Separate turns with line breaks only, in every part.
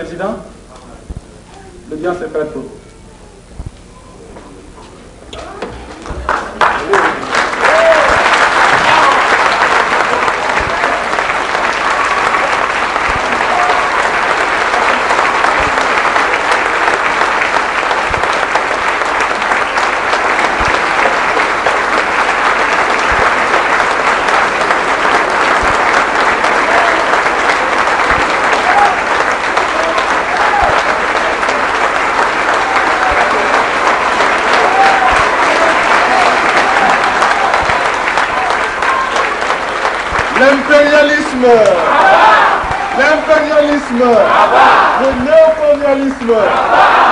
Président. L'audience est prête pour vous.
L'impérialisme, l'impérialisme, le néocolonialisme,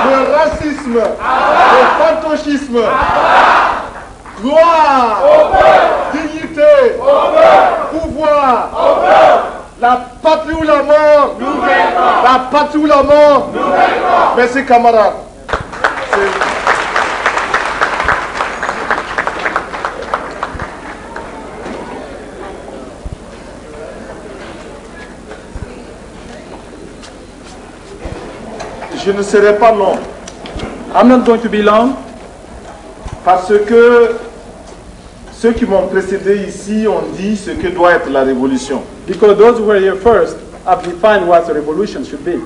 le racisme, le fantochisme, gloire, dignité, pouvoir, la patrie ou la mort, la patrie ou la mort. Merci camarades. Je ne serai pas long.
I'm not going to be long.
Parce que ceux qui m'ont précédé ici ont dit ce que doit être la révolution.
Because those who were here first have defined what a revolution should be.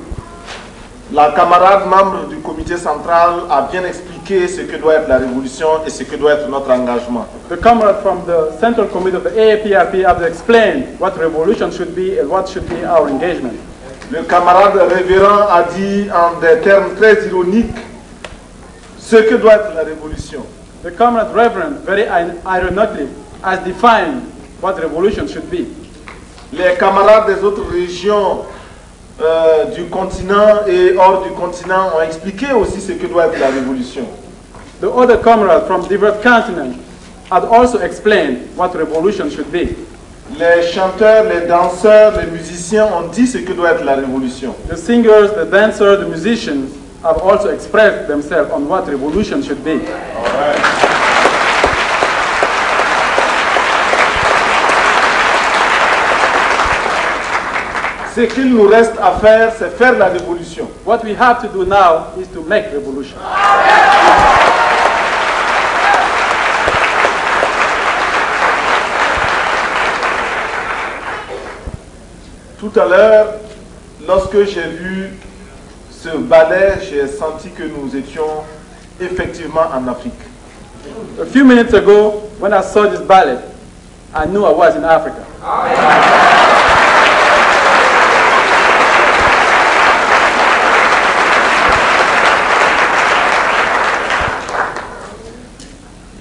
La camarade membre du comité central a bien expliqué ce que doit être la révolution et ce que doit être notre engagement.
The comrade from the Central Committee of the AAPRP have explained what revolution should be and what should be our engagement.
Le camarade révérend a dit en des termes très ironiques ce que doit être la révolution.
The comrade reverend, very ironically, has defined what revolution should be.
Les camarades des autres régions du continent et hors du continent ont expliqué aussi ce que doit être la révolution.
The other comrades from different continents had also explained what revolution should be.
Les chanteurs, les danseurs, les musiciens ont dit ce que doit être la révolution.
The singers, the dancers, the musicians have also expressed themselves on what revolution should be.
Ce qu'il nous reste à faire, c'est faire la révolution.
What we have to do now is to make revolution.
Tout à l'heure, lorsque j'ai vu ce ballet, j'ai senti que nous étions effectivement en Afrique.
A few minutes ago, when I saw this ballet, I knew I was in Africa.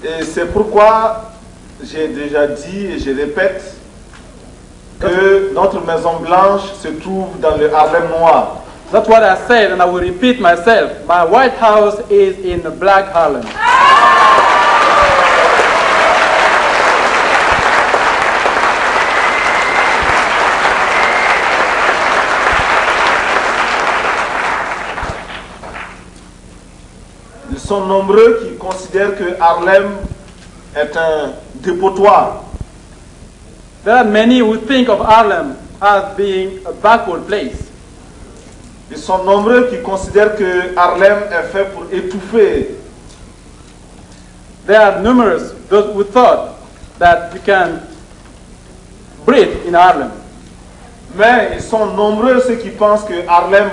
Et c'est pourquoi j'ai déjà dit et je répète que notre Maison Blanche se trouve dans le Harlem noir.
That's what I said, and I will repeat myself. My White House is in the Black Harlem.
Ils sont nombreux qui considèrent que Harlem est un dépotoir.
There are many who think of Harlem as being a backward place.
Ils sont nombreux qui considèrent que Harlem est fait pour étouffer.
There are numerous those who thought that you can breathe in Harlem.
Mais ils sont nombreux ceux qui pensent que Harlem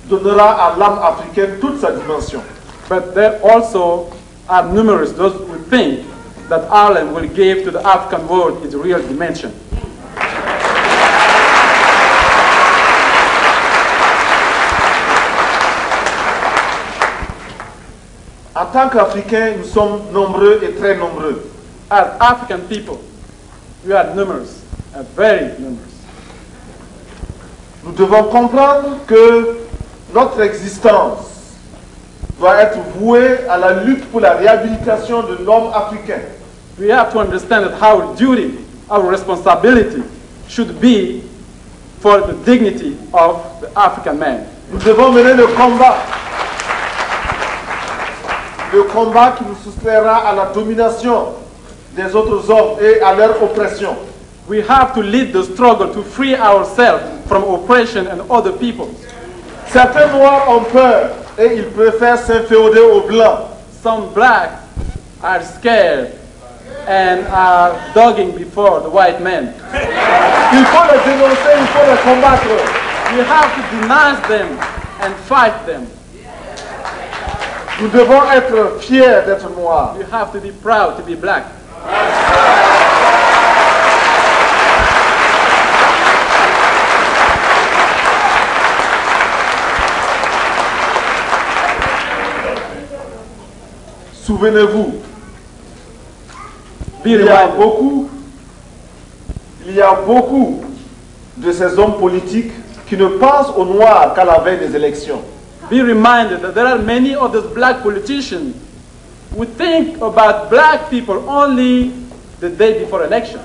donnera à l'âme africaine toute sa dimension.
But there also are numerous those who think that Harlem will give to the African world its real dimension.
En tant qu'Africains, nous sommes nombreux et très nombreux.
As African people, we are numerous, and very numerous.
Nous devons comprendre que notre existence doit être vouée à la lutte pour la réhabilitation de l'homme africain.
We have to understand that our duty, our responsibility should be for the dignity of the African man.
Nous devons mener le combat qui nous soustraira à la domination des autres hommes et à leur oppression.
We have to lead the struggle to free ourselves from oppression and other people.
Certains noirs ont peur et ils préfèrent s'inféoder aux blancs.
Some blacks are scared and are dogging before the white men.
Il faut les dénoncer, il faut les combattre.
We have to denounce them and fight them.
Nous devons être fiers d'être noirs.
We have to be proud to be black.
Souvenez-vous,
Be
il y a
reminded.
beaucoup de ces hommes politiques qui ne pensent aux Noirs qu'à la veille des élections.
Be reminded that there are many of those black politicians who think about black people only the day before election.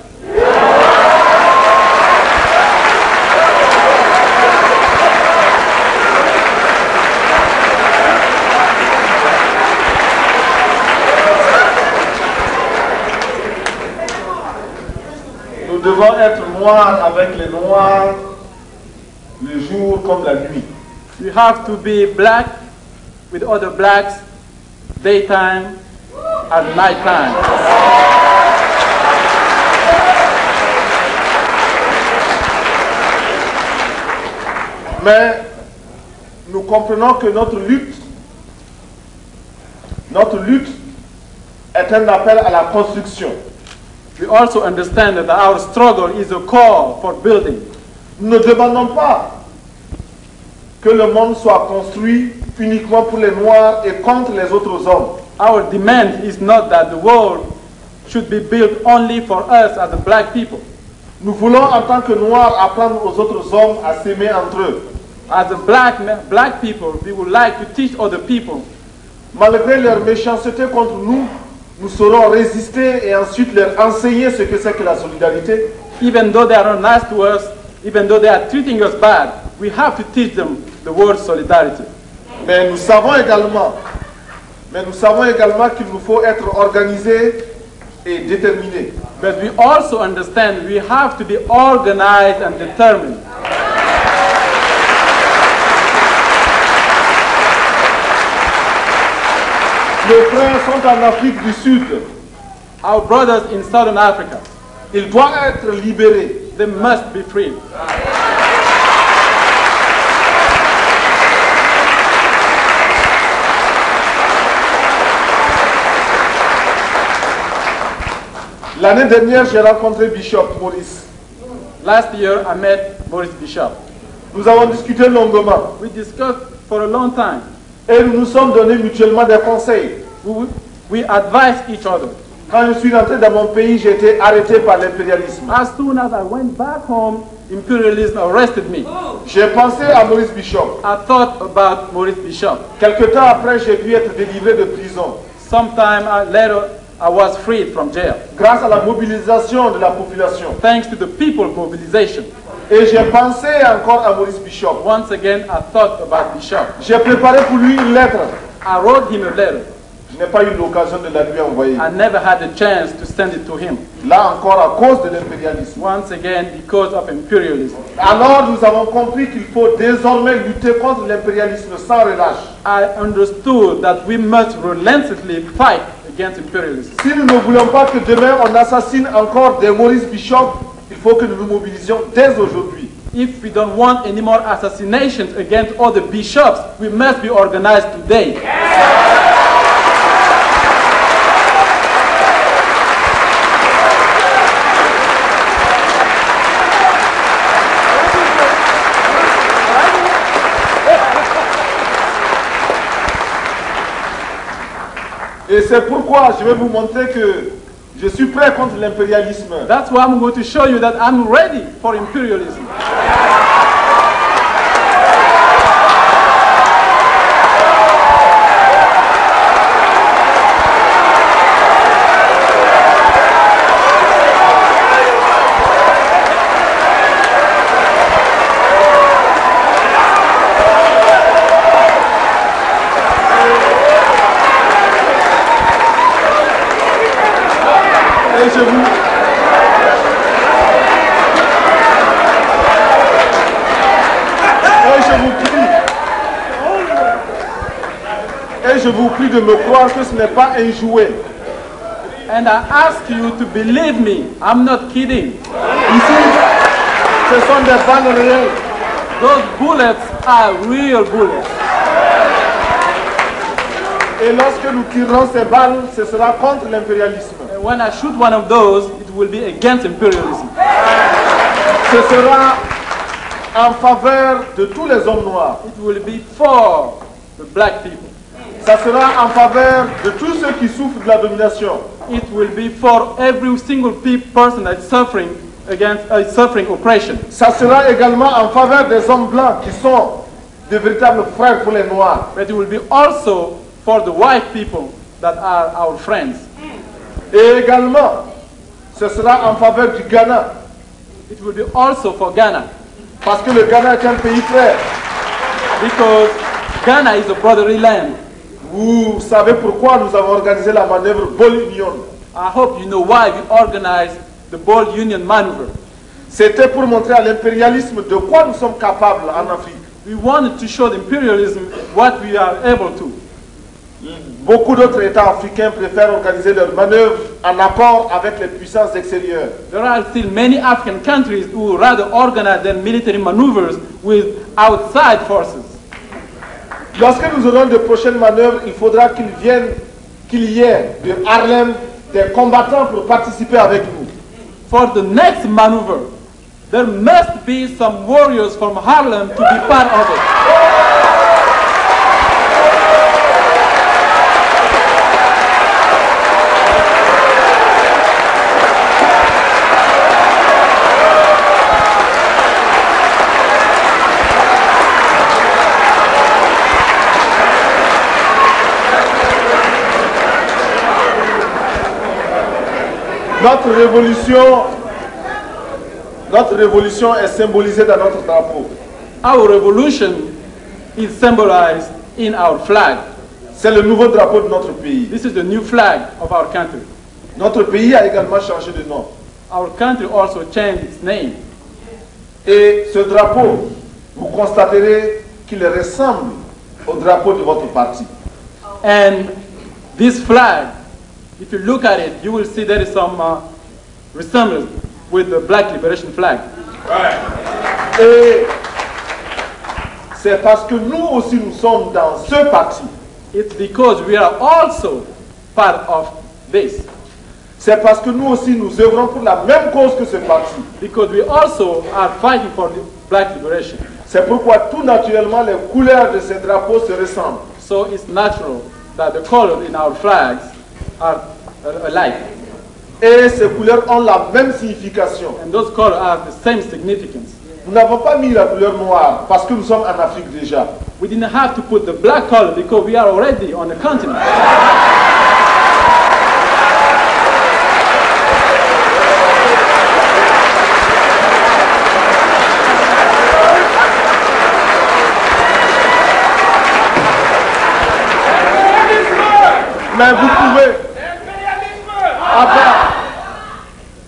Nous devons être noirs avec les noirs le jour comme la nuit.
We have to be black with other blacks daytime and nighttime.
Mais nous comprenons que notre lutte est un appel à la construction.
We also understand that our struggle is a call for building.
Nous ne demandons pas que le monde soit construit uniquement pour les Noirs et contre les autres hommes.
Our demand is not that the world should be built only for us as the black people.
Nous voulons en tant que Noirs apprendre aux autres hommes à s'aimer entre eux.
As a black people, we would like to teach other people.
Malgré leur méchanceté contre nous, nous saurons résister et ensuite leur enseigner ce que c'est que la solidarité.
Even though they are not nice to us, even though they are treating us bad, we have to teach them the word solidarity.
Mais nous savons également qu'il nous faut être organisés et déterminés.
But we also understand we have to be organized and determined.
Nos frères sont en Afrique du Sud.
Our brothers in Southern Africa,
Ils doivent être libérés.
they must be free.
L'année dernière, j'ai rencontré Bishop Maurice.
Last year, I met Maurice Bishop.
Nous avons discuté longuement
We discussed for a long time.
et nous nous sommes donné mutuellement des conseils.
We advised each other.
Quand je suis rentré dans mon pays, j'ai été arrêté par l'impérialisme.
As soon as I went back home, imperialism arrested me.
J'ai pensé à Maurice Bishop.
I thought about Maurice Bishop.
Quelque temps après, j'ai pu être délivré de prison
Sometime later, I was freed from jail,
grâce à la mobilisation de la population.
thanks to the people mobilization.
Et j'ai pensé encore à Maurice Bishop.
Once again, I thought about Bishop.
J'ai préparé pour lui une lettre.
I wrote him a letter.
Je n'ai pas eu l'occasion de la lui envoyer.
I never had the chance to send it to him.
Là encore à cause de l'impérialisme.
Once again, because of imperialism.
Alors nous avons compris qu'il faut désormais lutter contre l'impérialisme sans relâche.
I understood that we must relentlessly fight against imperialism.
Si nous ne voulons pas que demain on assassine encore des Maurice Bishop, il faut que nous nous mobilisions dès aujourd'hui.
If we don't want any more assassinations against other bishops, we must be organized today.
Et c'est pourquoi je vais vous montrer que je suis prêt contre l'impérialisme.
That's why I'm going to show you that I'm ready for imperialism.
Et je vous... Et je vous prie je vous prie de me croire que ce n'est pas un jouet.
And I ask you to believe me, I'm not kidding.
Ici, ce sont des balles réelles.
Those bullets are real bullets.
Et lorsque nous tirerons ces balles, ce sera contre l'impérialisme.
And when I shoot one of those, it will be against imperialism.
Ce sera en faveur de tous les hommes noirs.
It will be for the black people.
Ça sera en faveur de tous ceux qui souffrent de la domination.
It will be for every single person that's suffering suffering oppression.
Ça sera également en faveur des hommes blancs qui sont de véritables frères pour les noirs.
But it will be also for the white people that are our friends.
Et également, ce sera en faveur du Ghana.
It will be also for Ghana.
Parce que le Ghana est un pays frère.
Because Ghana is a brotherly land.
Vous savez pourquoi nous avons organisé la manœuvre Bold Union.
I hope you know why we organized the Bold Union maneuver.
C'était pour montrer à l'impérialisme de quoi nous sommes capables en Afrique.
We wanted to show the imperialism what we are able to.
Beaucoup d'autres États africains préfèrent organiser leurs manœuvres en accord avec les puissances extérieures.
There are still many African countries who rather organize their military maneuvers with outside forces.
Lorsque nous aurons de prochaines manœuvres, il faudra qu'il y ait de Harlem des combattants pour participer avec nous.
For the next maneuver, there must be some warriors from Harlem to be part of it.
Notre révolution est symbolisée dans notre drapeau.
Our revolution is symbolized in our flag.
C'est le nouveau drapeau de notre pays.
This is the new flag of our country.
Notre pays a également changé de nom.
Our country also changed its name.
Et ce drapeau, vous constaterez qu'il ressemble au drapeau de votre parti.
And this flag, if you look at it, you will see there is some resemblance with the Black Liberation flag.
Et c'est parce que nous aussi nous sommes dans ce parti.
It's because we are also part of this.
C'est parce que nous aussi nous œuvrons pour la même cause que ce parti.
Because we also are fighting for the Black Liberation.
C'est pourquoi tout naturellement les couleurs de ces drapeaux se ressemblent.
So it's natural that the colors in our flags are alike.
Et ces couleurs ont la même signification.
And those colors have the same significance.
Nous n'avons pas mis la couleur noire parce que nous sommes en Afrique déjà.
We didn't have to put the black color because we are already on the continent.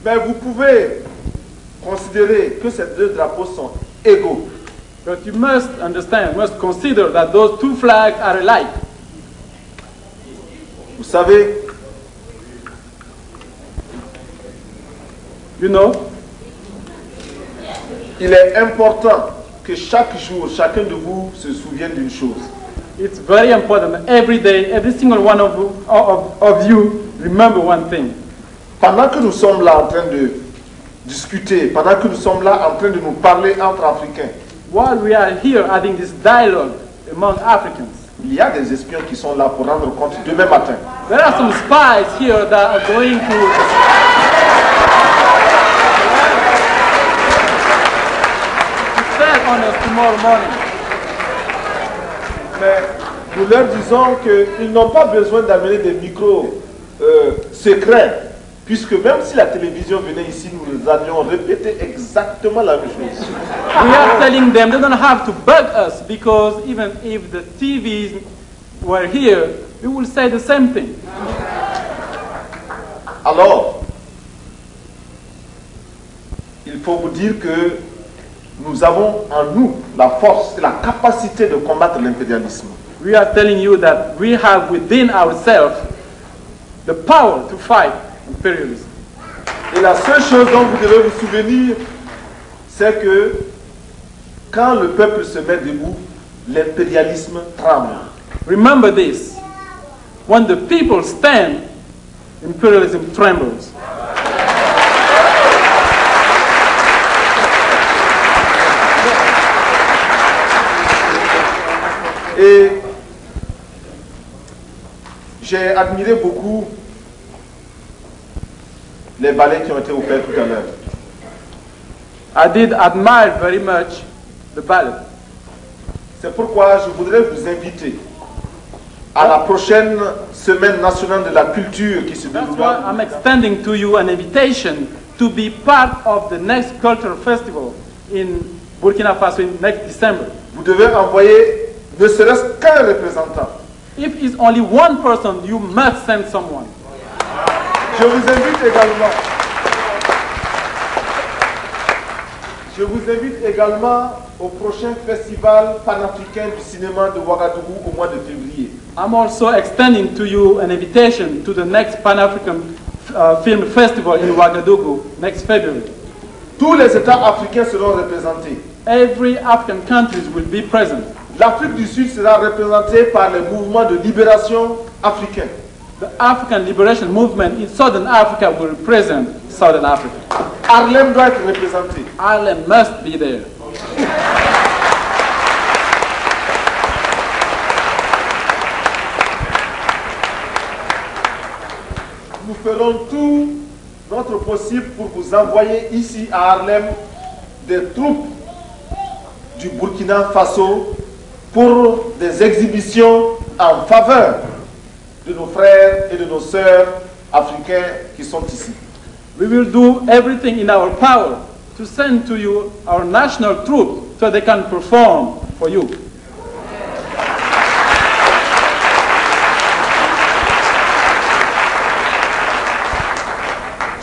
Mais vous pouvez considérer que ces deux drapeaux sont égaux.
But you must understand, you must consider that those two flags are alike.
Vous savez,
you know,
il est important que chaque jour, chacun de vous se souvienne d'une chose.
It's very important that every day, every single one of you remember one thing.
Pendant que nous sommes là en train de discuter, pendant que nous sommes là en train de nous parler entre Africains,
while we are here having this dialogue among Africans,
il y a des espions qui sont là pour rendre compte demain matin.
There are some spies here that are going to tell on us tomorrow morning.
Mais nous leur disons qu'ils n'ont pas besoin d'amener des micros secrets, puisque même si la télévision venait ici, nous allions répéter exactement la même chose.
We are telling them they don't have to bug us, because even if the TVs were here, we will say the same thing.
Alors, il faut vous dire que nous avons en nous la force et la capacité de combattre l'impérialisme.
we are telling you that we have within ourselves the power to fight imperialism.
Et la seule chose dont vous devez vous souvenir, c'est que quand le peuple se met debout, l'impérialisme tremble.
Remember this. When the people stand, imperialism trembles.
Et j'ai admiré beaucoup les ballets qui ont été offerts tout à l'heure.
I did admire very much the ballet.
C'est pourquoi je voudrais vous inviter à la prochaine semaine nationale de la culture qui se
That's
déroulera.
why I'm extending to you an invitation to be part of the next cultural festival in Burkina Faso in next December.
Vous devez envoyer ne serait-ce qu'un représentant.
If it's only one person, you must send someone.
Je vous invite également. Je vous invite également au prochain festival panafricain du cinéma de Ouagadougou au mois de février.
I'm also extending to you an invitation to the next Pan-African Film Festival in Ouagadougou next February.
Tous les États africains seront représentés.
Every African country will be present.
L'Afrique du Sud sera représentée par les mouvements de libération africains.
The African Liberation Movement in Southern Africa will represent Southern Africa.
Harlem doit être représenté.
Ireland must be there.
Nous ferons tout notre possible pour vous envoyer ici à Harlem des troupes du Burkina Faso pour des exhibitions en faveur de nos frères et de nos sœurs africains qui sont ici.
We will do everything in our power to send to you our national troops so they can perform for you.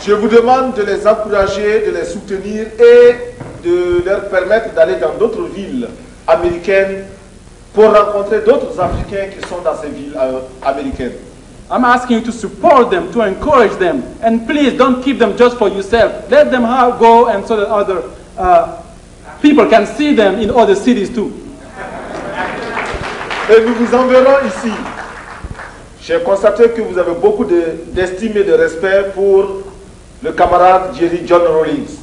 Je vous demande de les encourager, de les soutenir et de leur permettre d'aller dans d'autres villes américaines pour rencontrer d'autres Africains qui sont dans ces villes américaines.
I'm asking you to support them, to encourage them, and please don't keep them just for yourself. Let them go and so that other people can see them in other cities too.
Et nous vous enverrons ici. J'ai constaté que vous avez beaucoup d'estime et de respect pour le camarade Jerry John Rawlings.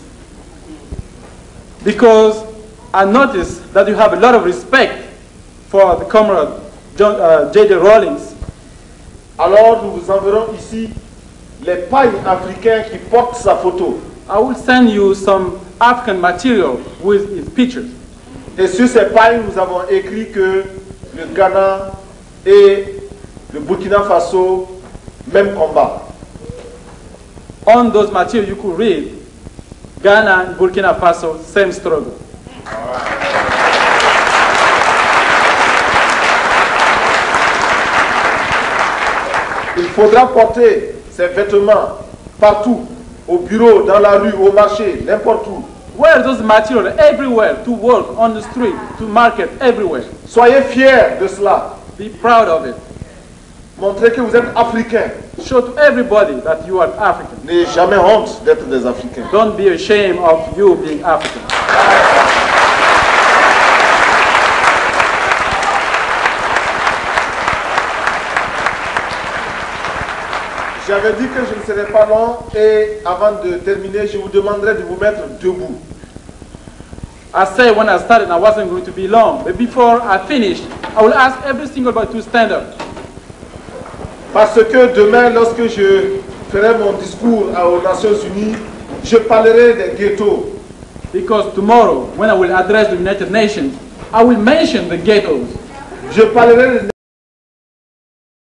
Because I noticed that you have a lot of respect for the comrade J.J. Rawlings.
Alors nous vous enverrons ici les pailles africains qui portent sa photo.
I will send you some African material with his pictures.
Et sur ces pailles, nous avons écrit que le Ghana et le Burkina Faso, même combat.
On those materials you could read, Ghana and Burkina Faso, same struggle.
Il faudra porter ces vêtements partout, au bureau, dans la rue, au marché, n'importe où.
Wear those materials everywhere, to work, on the street, to market, everywhere.
Soyez fiers de cela.
Be proud of it.
Montrez que vous êtes africains.
Show to everybody that you are African.
N'ayez jamais honte d'être des Africains.
Don't be ashamed of you being African.
J'avais dit que je ne serais pas long et avant de terminer, je vous demanderai de vous mettre debout.
I said when I started I wasn't going to be long, but before I finish, I will ask every single body to stand up.
Parce que demain, lorsque je ferai mon discours aux Nations Unies, je parlerai des ghettos.
Because tomorrow, when I will address the United Nations, I will mention the ghettos.
Je parlerai des